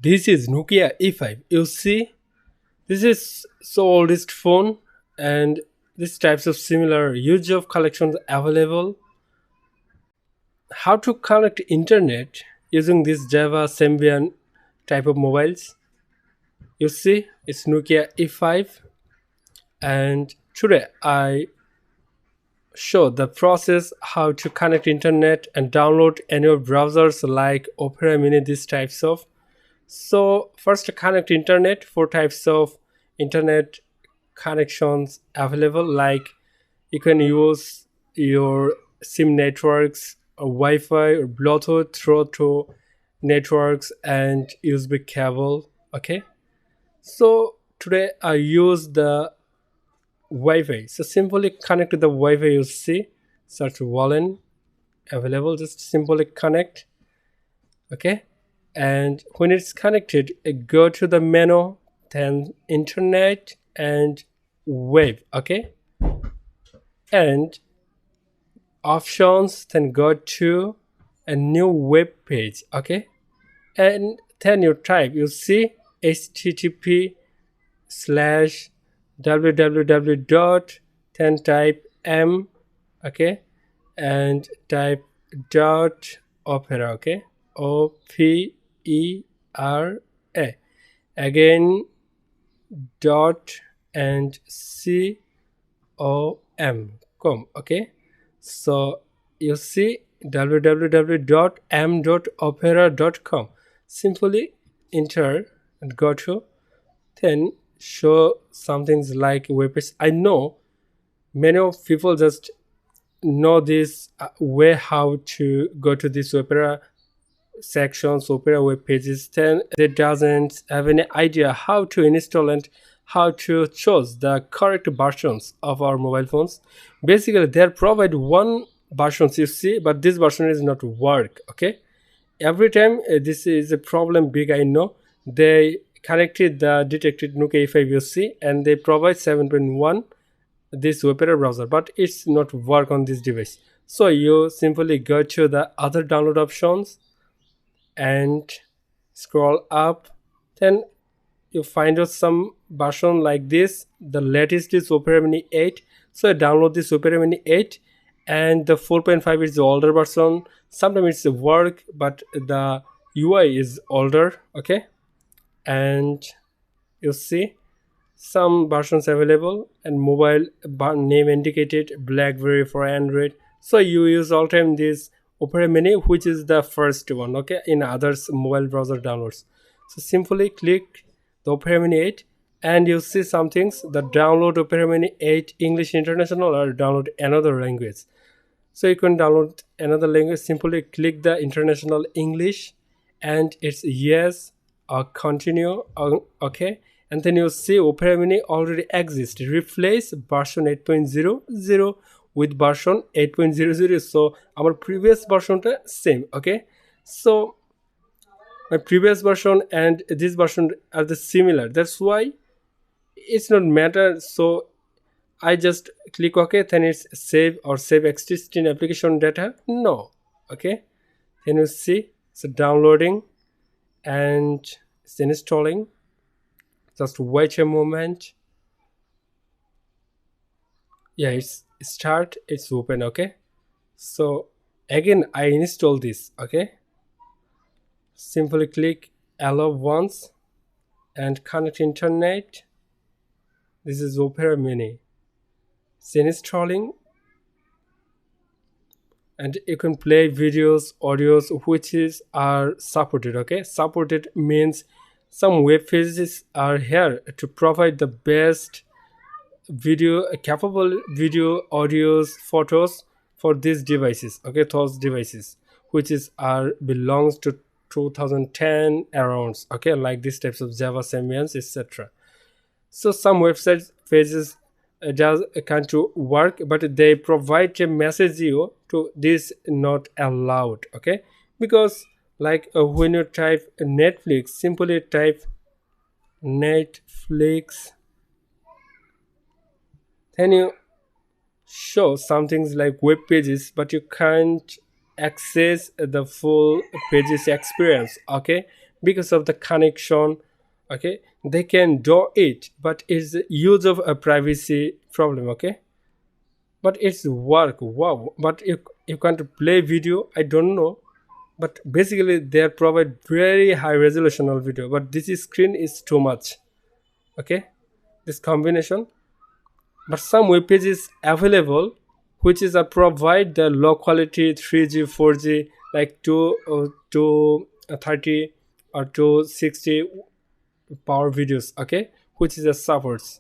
This is Nokia E5. You see, this is so oldest phone, and these types of similar use of collections available. How to connect internet using this Java Symbian type of mobiles? You see, it's Nokia E5, and today I show the process how to connect internet and download any of browsers like Opera Mini, these types of. So first connect internet. Four types of internet connections available, like you can use your sim networks or Wi-Fi or Bluetooth through to networks and USB cable. Okay, so today I use the Wi-Fi. So simply connect to the Wi-Fi. You see such volume available, just simply connect. Okay, and when it's connected, go to the menu, then internet and web. Okay, and options, then go to a new web page. Okay, and then you type, you see http slash www dot, then type m. Okay, and type dot opera. Okay, opera, again dot and com. Okay, so you see www.m.opera.com. Simply enter and go to, then show some things like web page. I know many of people just know this way how to go to this Opera sections, Opera web pages, then they doesn't have any idea how to install and how to choose the correct versions of our mobile phones. Basically, they provide one versions, you see, but this version is not work. Okay, every time this is a problem big, I know. They connected the detected Nokia E5, you see, and they provide 7.1 this Opera browser, but it's not work on this device. So you simply go to the other download options and scroll up, then you find out some version like this. The latest is Opera Mini 8, so I download this Opera Mini 8, and the 4.5 is the older version. Sometimes it's work, but the UI is older. Okay, and you see some versions available, and mobile name indicated BlackBerry for Android. So you use all time this Opera Mini, which is the first one. Okay, in others mobile browser downloads. So simply click the Opera Mini 8, and you see some things: the download Opera Mini 8 English International or download another language. So you can download another language. Simply click the international English, and it's yes or continue. Okay, and then you see Opera Mini already exists. Replace version 8.00 with version 8.00. So our previous version same. Okay, so my previous version and this version are the similar. That's why it's not matter. So I just click OK, then it's save or save existing application data. No. Okay, then you see it's downloading and it's installing. Just wait a moment. Yeah, it's start, it's open. Okay, so again I install this. Okay, simply click allow once and connect internet. This is Opera Mini. It's installing, and you can play videos, audios which are supported. Okay, supported means some web pages are here to provide the best video capable video, audios, photos for these devices. Okay, those devices which is are belongs to 2010 arounds. Okay, like these types of Java symbians, etc. So some websites pages does can't to work, but they provide a message you to this not allowed. Okay, because like when you type Netflix, simply type Netflix, then you show some things like web pages, but you can't access the full pages experience. Okay, because of the connection. Okay, they can do it, but it's a use of a privacy problem. Okay, but it's work. Wow, but you can't play video, I don't know, but basically they provide very high resolution video, but this screen is too much. Okay, this combination. But some web pages available which is a provide the low quality 3G 4G like 230 or 260 power videos. Okay, which is a supports.